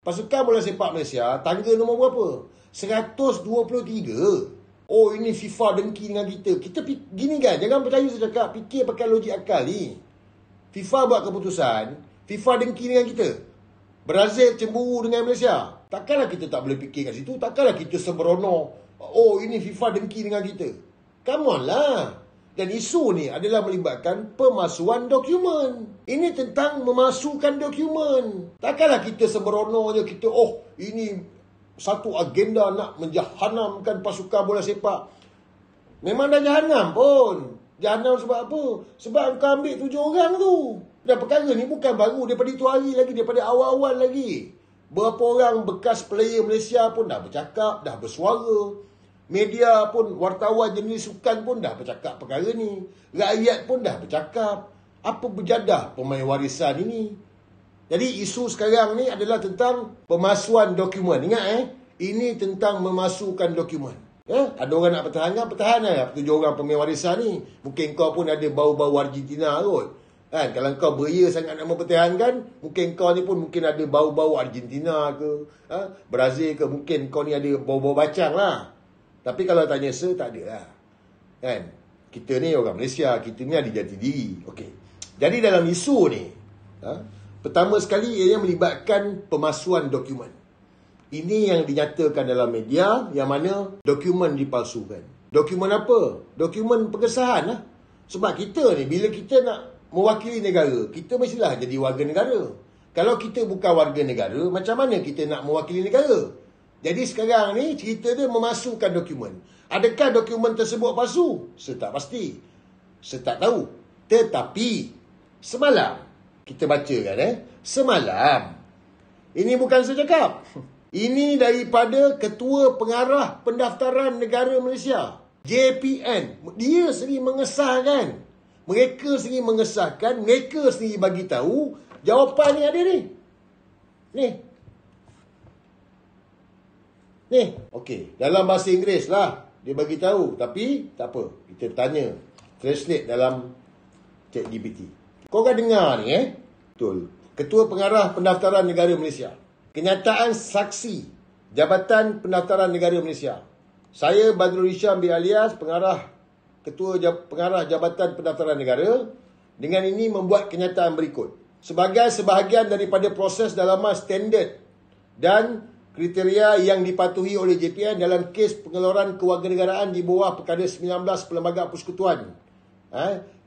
Pasukan Bola Sepak Malaysia, tangga nombor berapa? 123. Oh, ini FIFA dengki dengan kita. Kita gini kan, jangan percaya saya cakap, fikir pakai logik akal ni. FIFA buat keputusan, FIFA dengki dengan kita. Brazil cemburu dengan Malaysia. Takkanlah kita tak boleh fikir kat situ. Takkanlah kita sembrono. Oh, ini FIFA dengki dengan kita. Come on lah. Dan isu ni adalah melibatkan pemalsuan dokumen. Ini tentang memasukkan dokumen. Takkanlah kita sembrono je kita, oh, ini satu agenda nak menjahanamkan pasukan bola sepak. Memang dah jahanam pun. Jahanam sebab apa? Sebab kau ambil 7 orang tu. Dan perkara ni bukan baru daripada itu hari lagi, daripada awal-awal lagi. Berapa orang bekas player Malaysia pun dah bercakap, dah bersuara. Media pun, wartawan jenis sukan pun dah bercakap perkara ni. Rakyat pun dah bercakap. Apa berjadah pemain warisan ini? Jadi isu sekarang ni adalah tentang pemalsuan dokumen. Ingat ini tentang memasukkan dokumen. Ada orang nak pertahan lah 7 orang pemain warisan ni. Mungkin kau pun ada bau-bau Argentina kot. Kalau kau beria sangat nak mempertahankan, mungkin kau ni pun mungkin ada bau-bau Argentina ke, Brazil ke, mungkin kau ni ada bau-bau bacang lah. Tapi kalau tanya tak ada lah. Kita ni orang Malaysia, kita ni ada jati diri. Okey. Jadi dalam isu ni, pertama sekali ianya melibatkan pemalsuan dokumen. Ini yang dinyatakan dalam media, yang mana dokumen dipalsukan. Dokumen apa? Dokumen pengesahan lah. Sebab kita ni, bila kita nak mewakili negara, kita mestilah jadi warga negara. Kalau kita bukan warga negara, macam mana kita nak mewakili negara? Jadi sekarang ni cerita dia memasukkan dokumen. Adakah dokumen tersebut palsu? Saya tak pasti. Saya tak tahu. Tetapi semalam kita baca kan semalam. Ini bukan saya cakap. Ini daripada Ketua Pengarah Pendaftaran Negara Malaysia, JPN. Dia sendiri mengesahkan. Mereka sendiri mengesahkan, mereka sendiri bagi tahu jawapan ni ada ni. Ni. Okey, dalam bahasa Inggeris lah dia bagi tahu, tapi tak apa. Kita tanya, translate dalam ChatGPT. Kau kan dengar ni Betul. Ketua Pengarah Pendaftaran Negara Malaysia. Kenyataan saksi Jabatan Pendaftaran Negara Malaysia. Saya Badrul Hisham bin Alias, Ketua Pengarah Jabatan Pendaftaran Negara, dengan ini membuat kenyataan berikut. Sebagai sebahagian daripada proses dalaman standard dan kriteria yang dipatuhi oleh JPN dalam kes pengeluaran kewarganegaraan di bawah Perkara 19 Perlembagaan Persekutuan,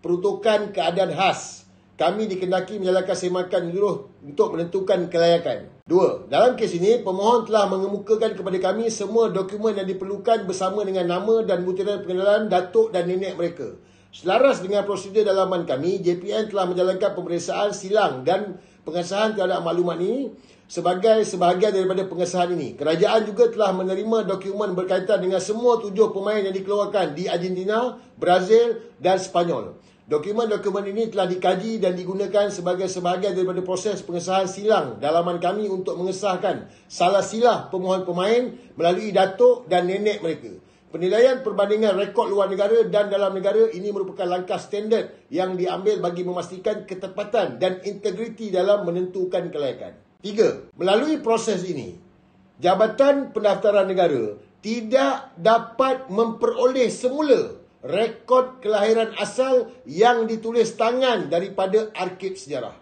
peruntukan keadaan khas, kami dikendaki menjalankan semakan menyeluruh untuk menentukan kelayakan. 2. Dalam kes ini, pemohon telah mengemukakan kepada kami semua dokumen yang diperlukan bersama dengan nama dan butiran pengenalan datuk dan nenek mereka. Selaras dengan prosedur dalaman kami, JPN telah menjalankan pemeriksaan silang dan pengesahan terhadap maklumat ini sebagai sebahagian daripada pengesahan ini. Kerajaan juga telah menerima dokumen berkaitan dengan semua 7 pemain yang dikeluarkan di Argentina, Brazil dan Sepanyol. Dokumen-dokumen ini telah dikaji dan digunakan sebagai sebahagian daripada proses pengesahan silang dalaman kami untuk mengesahkan salah silah pemohon pemain melalui datuk dan nenek mereka. Penilaian perbandingan rekod luar negara dan dalam negara ini merupakan langkah standard yang diambil bagi memastikan ketepatan dan integriti dalam menentukan kelayakan. 3. Melalui proses ini, Jabatan Pendaftaran Negara tidak dapat memperoleh semula rekod kelahiran asal yang ditulis tangan daripada arkib sejarah.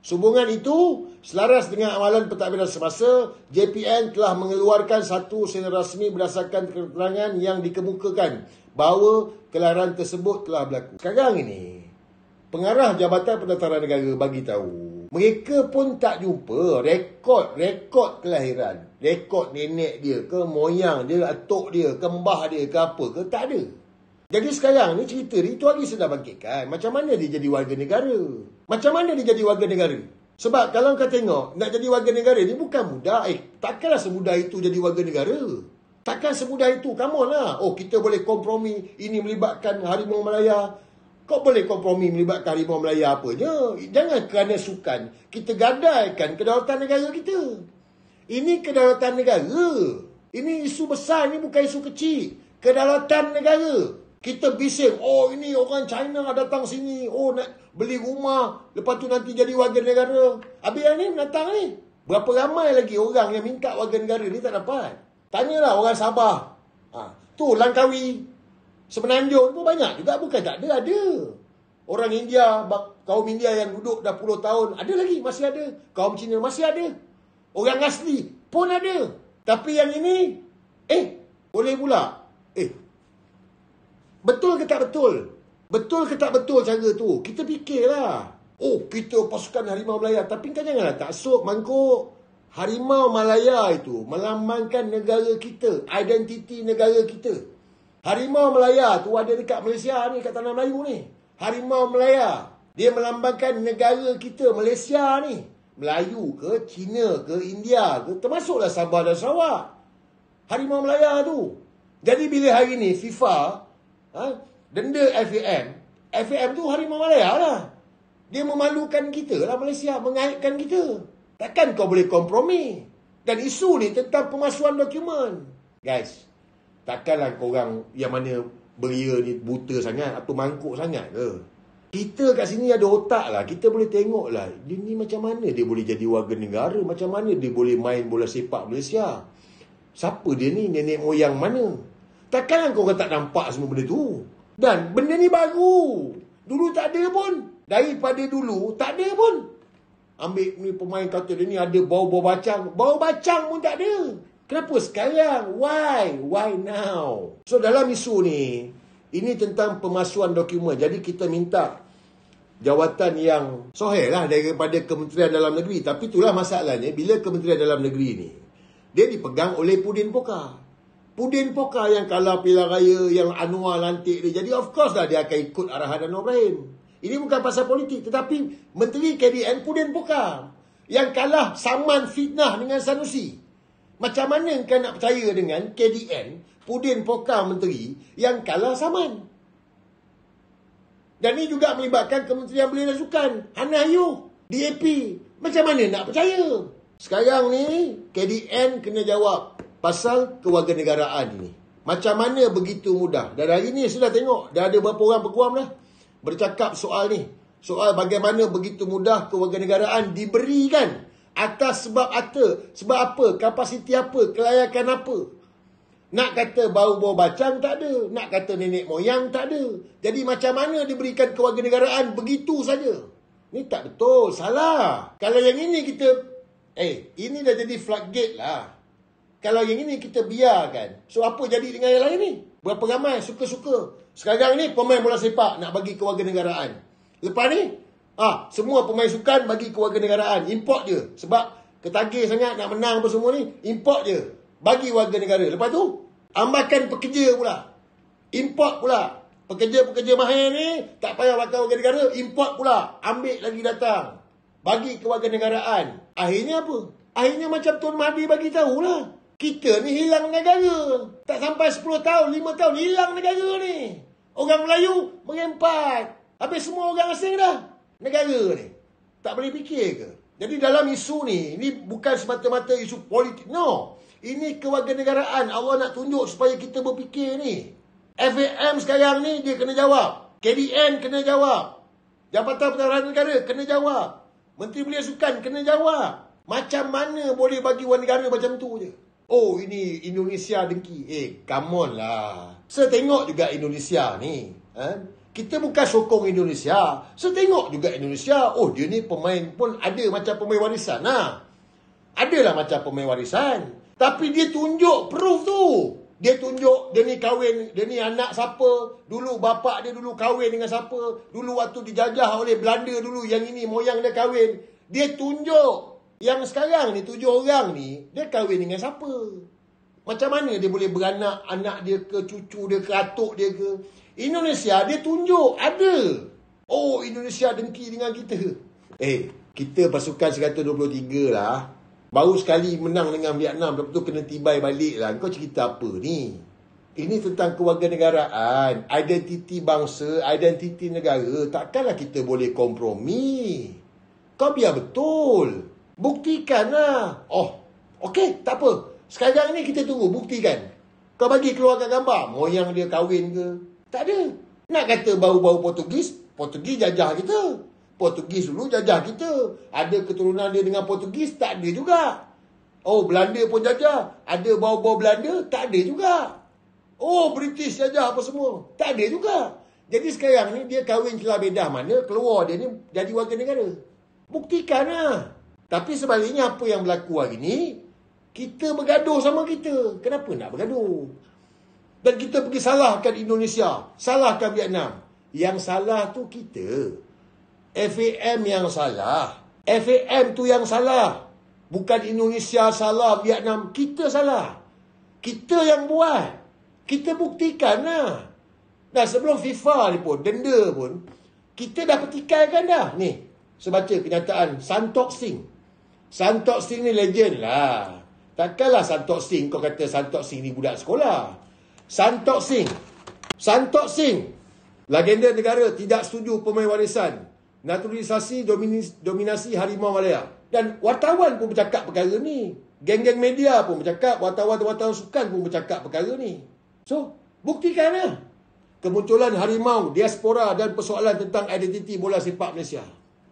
Sehubungan itu, selaras dengan amalan pentadbiran semasa, JPN telah mengeluarkan satu secara rasmi berdasarkan keterangan yang dikemukakan bahawa kelahiran tersebut telah berlaku. Sekarang ini, Pengarah Jabatan Pendaftaran Negara bagi tahu, mereka pun tak jumpa rekod kelahiran. Rekod nenek dia ke, moyang dia, atuk dia, kembah dia ke apa ke, tak ada. Jadi sekarang ni cerita ni, itu hari sedang bangkitkan. Macam mana dia jadi warga negara? Macam mana dia jadi warga negara? Sebab kalau kau tengok, nak jadi warga negara ni bukan mudah. Takkanlah semudah itu jadi warga negara. Takkan semudah itu. Come on lah. Oh, kita boleh kompromi. Ini melibatkan Harimau Malaya. Kau boleh kompromi melibatkan Harimau Malaya apa je. Jangan kerana sukan kita gadaikan kedaulatan negara kita. Ini kedaulatan negara. Ini isu besar, ini bukan isu kecil. Kedaulatan negara. Kita bising, oh ini orang China datang sini, oh nak beli rumah, lepas tu nanti jadi warga negara. Habis yang ni datang ni. Berapa ramai lagi orang yang minta warga negara ni tak dapat. Tanyalah orang Sabah. Tu Langkawi, Semenanjung pun banyak juga. Bukan tak ada, ada. Orang India, kaum India yang duduk dah puluh tahun, ada lagi, masih ada. Kaum Cina masih ada. Orang asli pun ada. Tapi yang ini, boleh pula. Betul ke tak betul? Betul ke tak betul cara tu? Kita fikirlah. Kita pasukan Harimau Malaya. Tapi kan janganlah taksub mangkuk. Harimau Malaya itu melambangkan negara kita. Identiti negara kita. Harimau Malaya tu ada dekat Malaysia ni, kat Tanah Melayu ni. Harimau Malaya. Dia melambangkan negara kita, Malaysia ni. Melayu ke, Cina ke, India ke. Termasuklah Sabah dan Sarawak. Harimau Malaya tu. Jadi bila hari ni FIFA denda FAM tu Harimau Malaya lah. Dia memalukan kita lah Malaysia, mengaibkan kita. Takkan kau boleh kompromi. Dan isu ni tentang pemalsuan dokumen. Guys, takkanlah korang yang mana beria ni buta sangat atau mangkuk sangat ke? Kita kat sini ada otak lah. Kita boleh tengok lah. Dia ni macam mana dia boleh jadi warga negara? Macam mana dia boleh main bola sepak Malaysia? Siapa dia ni? Nenek moyang mana? Takkanlah korang tak nampak semua benda tu. Dan benda ni baru. Dulu tak ada pun. Daripada dulu, tak ada pun. Ambil ni pemain kata dia ni ada bau-bau bacang. Bau bacang pun tak ada. Kenapa sekarang? Why? Why now? So dalam isu ni, ini tentang pemalsuan dokumen. Jadi kita minta jawatan yang sohel lah daripada Kementerian Dalam Negeri. Tapi itulah masalahnya, bila Kementerian Dalam Negeri ni, dia dipegang oleh Pudin Poka. Pudin Poka yang kalah pilihan raya, yang Anwar lantik dia. Jadi of course lah dia akan ikut arahan Anwar Ibrahim. Ini bukan pasal politik, tetapi Menteri KDN Pudin Poka yang kalah saman fitnah dengan Sanusi. Macam mana kau nak percaya dengan KDN Pudin Poka Menteri yang kalah saman? Dan ini juga melibatkan Kementerian Belia dan Sukan, Hana Ayuh, DAP. Macam mana nak percaya? Sekarang ni KDN kena jawab pasal kewarganegaraan ini. Macam mana begitu mudah? Dan hari ni sudah tengok, dah ada berapa orang peguam dah bercakap soal ni. Soal bagaimana begitu mudah kewarganegaraan diberikan atas sebab apa, kapasiti apa, kelayakan apa. Nak kata bau-bau bacang tak ada, nak kata nenek moyang tak ada. Jadi macam mana diberikan kewarganegaraan begitu saja? Ni tak betul, salah. Kalau yang ini kita ini dah jadi floodgate lah. Kalau yang ini kita biarkan, so apa jadi dengan yang lain ni? Berapa ramai suka-suka. Sekarang ni pemain bola sepak nak bagi kewarganegaraan. Lepas ni, semua pemain sukan bagi kewarganegaraan. Import je. Sebab ketagih sangat nak menang apa semua ni, import je. Bagi warga negara. Lepas tu, ambakan pekerja pula. Import pula. Pekerja-pekerja mahir ni, tak payah pakai warga negara, import pula. Ambil lagi datang. Bagi kewarganegaraan. Akhirnya apa? Akhirnya macam Tun Mahathir bagi tahulah. Kita ni hilang negara. Tak sampai 10 tahun, 5 tahun, hilang negara ni. Orang Melayu merempat. Habis semua orang asing dah. Negara ni. Tak boleh fikir ke? Jadi dalam isu ni, ini bukan semata-mata isu politik. No. Ini kewarganegaraan. Allah nak tunjuk supaya kita berfikir ni. FAM sekarang ni, dia kena jawab. KDN kena jawab. Jabatan Pertahanan Negara kena jawab. Menteri Belia Sukan kena jawab. Macam mana boleh bagi warga negara macam tu je? Ini Indonesia dengki. Come on lah. Saya tengok juga Indonesia ni. Kita bukan sokong Indonesia. Saya tengok juga Indonesia. Dia ni pemain pun ada macam pemain warisan lah. Adalah macam pemain warisan. Tapi dia tunjuk proof tu. Dia tunjuk dia ni kahwin, dia ni anak siapa. Dulu bapak dia dulu kahwin dengan siapa. Dulu waktu dijajah oleh Belanda dulu, yang ini moyang dia kahwin. Dia tunjuk. Yang sekarang ni 7 orang ni, dia kahwin dengan siapa? Macam mana dia boleh beranak, anak dia ke, cucu dia ke, atuk dia ke? Indonesia dia tunjuk ada. Indonesia dengki dengan kita. Kita pasukan 123 lah. Baru sekali menang dengan Vietnam, lepas tu kena tibai balik lah. Kau cerita apa ni? Ini tentang kewarganegaraan, identiti bangsa, identiti negara. Takkanlah kita boleh kompromi. Kau biar betul. Buktikanlah. Okey, tak apa. Sekarang ni kita tunggu, buktikan. Kau bagi keluarkan gambar, moyang dia kahwin ke? Tak ada. Nak kata bau-bau Portugis jajah kita. Portugis dulu jajah kita. Ada keturunan dia dengan Portugis? Tak ada juga. Oh, Belanda pun jajah. Ada bau-bau Belanda? Tak ada juga. Oh, British jajah apa semua? Tak ada juga. Jadi sekarang ni dia kahwin celah bedah mana, keluar dia ni jadi warga negara. Buktikan lah. Tapi sebaliknya apa yang berlaku hari ni, kita bergaduh sama kita. Kenapa nak bergaduh? Dan kita pergi salahkan Indonesia, salahkan Vietnam. Yang salah tu kita. FAM yang salah. FAM tu yang salah. Bukan Indonesia salah, Vietnam. Kita salah. Kita yang buat. Kita buktikan lah. Dah sebelum FIFA ni pun, denda pun, kita dah petikaikan dah. Ni, saya baca kenyataan Santokh Singh. Santokh Singh ni legend lah. Takkanlah Santokh Singh kau kata Santokh Singh ni budak sekolah. Santokh Singh, legenda negara tidak setuju pemain warisan, naturalisasi dominasi harimau Malaya. Dan wartawan pun bercakap perkara ni. Geng-geng media pun bercakap, wartawan-wartawan sukan pun bercakap perkara ni. So, buktikan lah. Kemunculan harimau, diaspora dan persoalan tentang identiti bola sepak Malaysia.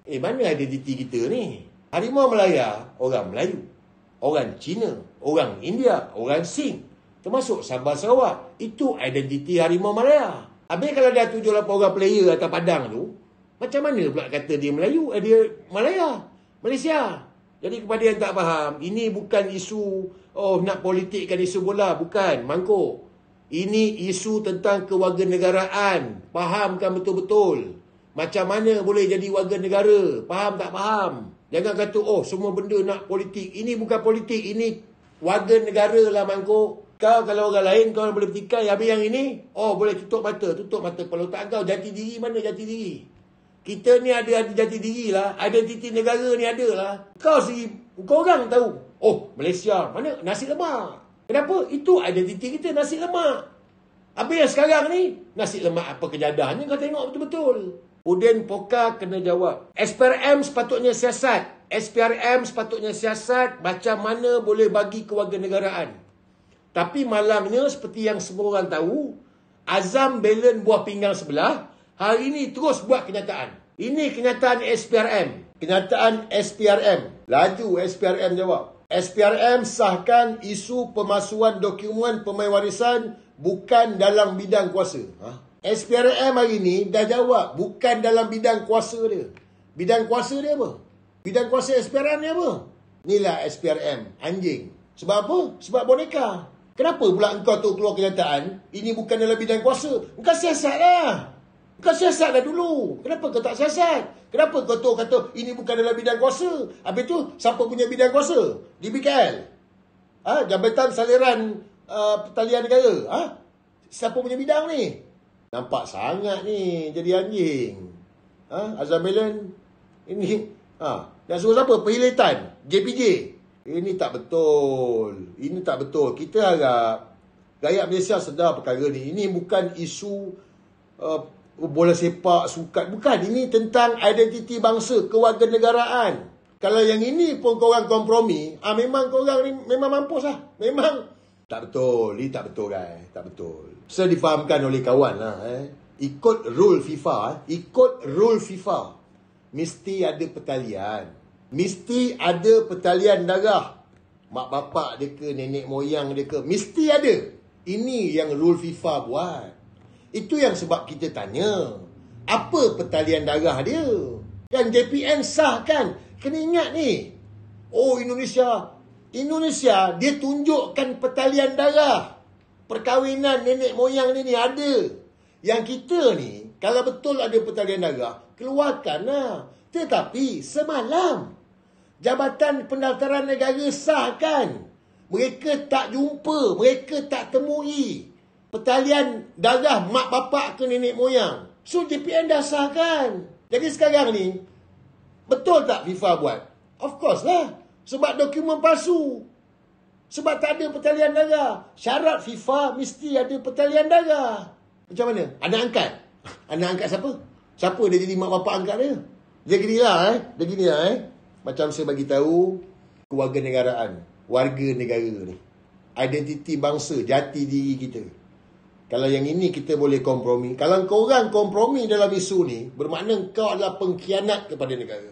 Mana identiti kita ni? Harimau Malaya, orang Melayu, orang Cina, orang India, orang Sing, termasuk Sabah Sarawak. Itu identiti harimau Malaya. Habis kalau dah 7-8 orang player atas padang tu, macam mana pula kata dia Melayu? Dia Malaya, Malaysia. Jadi kepada yang tak faham, ini bukan isu nak politikkan isu bola, bukan, mangkuk. Ini isu tentang kewarganegaraan. Fahamkan betul-betul. Macam mana boleh jadi warga negara? Faham tak faham? Jangan kata, semua benda nak politik. Ini bukan politik. Ini warga negara lah, mangkuk. Kau kalau orang lain, kau boleh bertikai. Habis yang ini, boleh tutup mata. Tutup mata. Kalau tak kau, jati diri mana jati diri? Kita ni ada jati diri lah. Identiti negara ni ada lah. Kau orang tahu. Malaysia. Mana? Nasi lemak. Kenapa? Itu identiti kita, nasi lemak. Habis yang sekarang ni, nasi lemak apa kejadahnya, kau tengok betul-betul. Udin Poka kena jawab. SPRM sepatutnya siasat macam mana boleh bagi kewarganegaraan. Tapi malangnya, seperti yang semua orang tahu, Azam Belen buah pinggang sebelah, hari ini terus buat kenyataan. Ini kenyataan SPRM. Kenyataan SPRM. Laju SPRM jawab. SPRM sahkan isu pemalsuan dokumen pemain warisan bukan dalam bidang kuasa. SPRM hari ni dah jawab bukan dalam bidang kuasa dia. Bidang kuasa dia apa? Bidang kuasa SPRM ni apa? Inilah SPRM, anjing. Sebab apa? Sebab boneka. Kenapa pula engkau tu keluar kenyataan ini bukan dalam bidang kuasa? Engkau siasat lah. Kau siasat dah dulu. Kenapa kau tak siasat? Kenapa kau tu kata ini bukan dalam bidang kuasa? Habis tu, siapa punya bidang kuasa? Di BKL? Jabatan Saliran Pertalian Negara? Siapa punya bidang ni? Nampak sangat ni jadi anjing. Azam Belen ini dan suruh siapa? Perhilatan JPJ. Ini tak betul. Kita harap rakyat Malaysia sedar perkara ni. Ini bukan isu bola sepak, sukan. Bukan. Ini tentang identiti bangsa, kewarganegaraan. Kalau yang ini pun korang kompromi, memang korang ni memang mampus lah. Memang tak betul. Ini tak betul, guys. Tak betul. Saya difahamkan oleh kawan lah. Ikut rule FIFA. Mesti ada pertalian. Mesti ada pertalian darah. Mak bapak dia ke, nenek moyang dia ke. Mesti ada. Ini yang rule FIFA buat. Itu yang sebab kita tanya, apa pertalian darah dia? Dan JPN sahkan. Kena ingat ni. Indonesia, dia tunjukkan pertalian darah. Perkahwinan nenek moyang ni ada. Yang kita ni, kalau betul ada pertalian darah, keluarkanlah. Tetapi semalam, Jabatan Pendaftaran Negara sahkan. Mereka tak jumpa, mereka tak temui pertalian darah mak bapak ke nenek moyang. So JPN dah sahkan. Jadi sekarang ni, betul tak FIFA buat? Of course lah. Sebab dokumen palsu. Sebab tak ada pertalian darah. Syarat FIFA mesti ada pertalian darah. Macam mana? Anak angkat. Anak angkat siapa? Siapa dia jadi mak bapak angkat dia? Dia gini lah. Macam saya bagi tahu, kewarganegaraan. Warga negara ni. Identiti bangsa, jati diri kita. Kalau yang ini kita boleh kompromi. Kalau korang kompromi dalam isu ni, bermakna kau adalah pengkhianat kepada negara.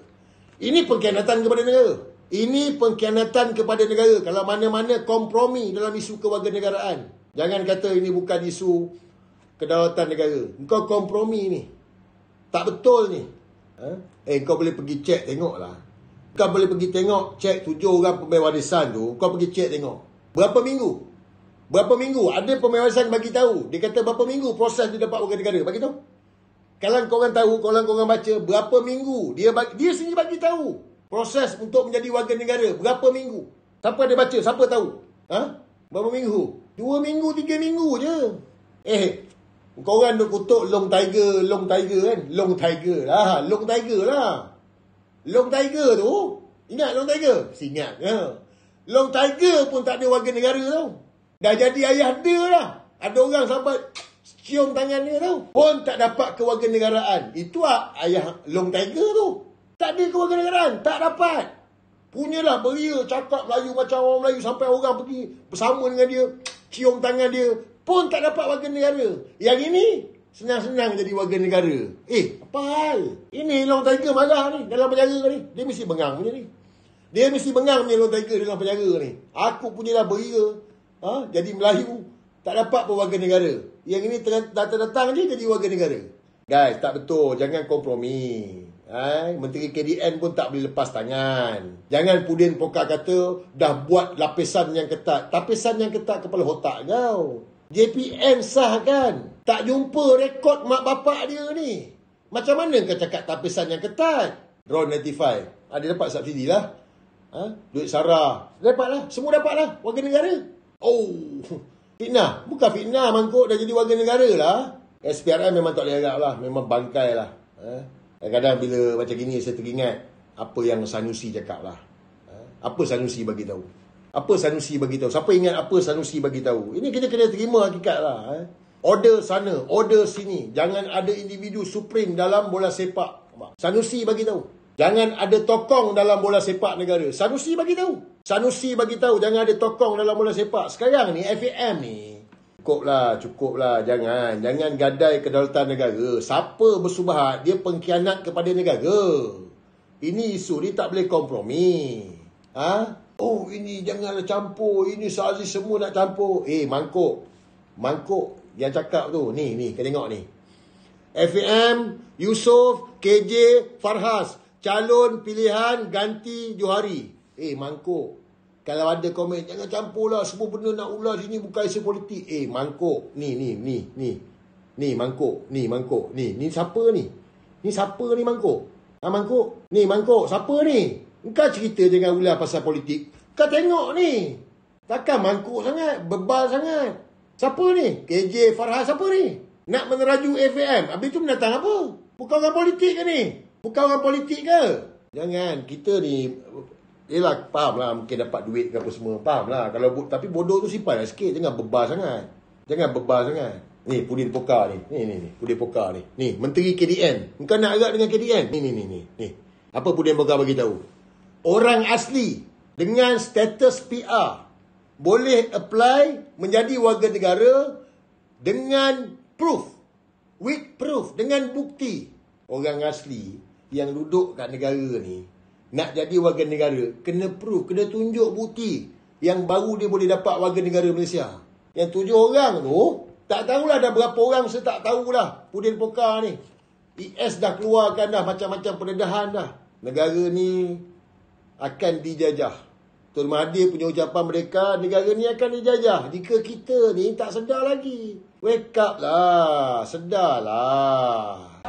Ini pengkhianatan kepada negara. Ini pengkhianatan kepada negara. Kalau mana-mana kompromi dalam isu kewarganegaraan. Jangan kata ini bukan isu kedaulatan negara. Kau kompromi ni. Tak betul ni. Kau boleh pergi cek tengoklah. Kau boleh pergi tengok, cek 7 orang pembayar warisan tu. Kau pergi cek tengok. Berapa minggu? Ada pembayar warisan bagi tahu. Dia kata berapa minggu proses dia dapat warga negara. Bagi tahu. Kalau korang tahu, kalau korang baca, berapa minggu dia sendiri bagi tahu. Proses untuk menjadi warga negara. Berapa minggu? Siapa dia baca? Siapa tahu? Berapa minggu? 2 minggu, 3 minggu je. Korang duk kutuk Long Tiger kan? Long Tiger lah. Long Tiger tu. Ingat Long Tiger? Ingat. Long Tiger pun tak ada warga negara tau. Dah jadi ayah dia lah. Ada orang sampai cium tangan dia tau. Pun tak dapat kewarganegaraan. Itu ayah Long Tiger tu. Tak ada kewarganegaraan. Tak dapat. Punyalah beria cakap Melayu macam orang Melayu. Sampai orang pergi bersama dengan dia. Cium tangan dia. Pun tak dapat warga negara. Yang ini senang-senang jadi warga negara. Apa hal? Ini Long Tiger marah ni. Dalam penjara ni. Dia mesti bengang punya ni. Dia mesti bengang punya Long Tiger dalam penjara ni. Aku punyalah beria. Jadi Melayu. Tak dapat pun warga negara. Yang ini datang-datang je jadi warga negara. Guys, tak betul. Jangan kompromi. Menteri KDN pun tak boleh lepas tangan. Jangan Pudin Pokar kata dah buat lapisan yang ketat. Lapisan yang ketat kepala otak kau. JPN sah kan? Tak jumpa rekod mak bapak dia ni. Macam mana kau cakap lapisan yang ketat? RON 95. Dia dapat subsidi lah. Duit SARA. Dapat lah. Semua dapat lah. Warga negara. Fitnah. Bukan fitnah mangkuk dah jadi warga negara lah. SPRM memang tak boleh harap lah. Memang bangkai lah. Kadang-kadang bila macam gini saya teringat apa yang Sanusi cakap lah. Apa Sanusi bagi tahu? Siapa ingat apa Sanusi bagi tahu? Ini kita kena terima hakikat lah. Order sana, order sini. Jangan ada individu supreme dalam bola sepak. Sanusi bagi tahu. Jangan ada tokong dalam bola sepak negara. Sanusi bagi tahu jangan ada tokong dalam bola sepak. Sekarang ni FAM ni cukup lah. Jangan gadai kedaulatan negara. Siapa bersubahat dia pengkhianat kepada negara. Ini isu ni tak boleh kompromi. Ini janganlah campur. Ini Aziz semua nak campur. Mangkuk yang cakap tu. Ni kau tengok ni. FAM Yusof KJ Farhas calon pilihan ganti Johari. Mangkuk. Kalau ada komen, jangan campur lah. Semua benda nak ulas sini bukan isu politik. Mangkuk. Ni, mangkuk. Ni siapa ni? Ni siapa ni mangkuk? Mangkuk. Ni mangkuk. Siapa ni? Kau cerita jangan ulas pasal politik. Kau tengok ni. Takkan mangkuk sangat. Bebal sangat. Siapa ni? KJ Farhas siapa ni? Nak meneraju FAM. Habis tu mendatang apa? Bukan orang politik ke ni? Bukan orang politik ke? Jangan. Kita ni... Yelah, faham lah. Mungkin dapat duit ke apa semua. Faham lah. Tapi bodoh tu simpan lah sikit. Jangan bebal sangat. Ni, Pudin Pokar ni. Ni. Pudin Pokar ni. Ni, Menteri KDN. Engkau nak agak dengan KDN? Ni. Apa Pudin Pokar bagi tahu? Orang asli dengan status PR boleh apply menjadi warga negara dengan proof. With proof. Dengan bukti. Orang asli yang duduk kat negara ni nak jadi warga negara, kena proof, kena tunjuk bukti yang baru dia boleh dapat warga negara Malaysia. Yang 7 orang tu, tak tahulah dah berapa orang, saya tak tahulah. Pudin Pokar ni. IS dah keluarkan dah macam-macam pendedahan dah. Negara ni akan dijajah. Tun Mahathir punya ucapan mereka, negara ni akan dijajah. Jika kita ni tak sedar lagi. Wake up lah. Sedarlah.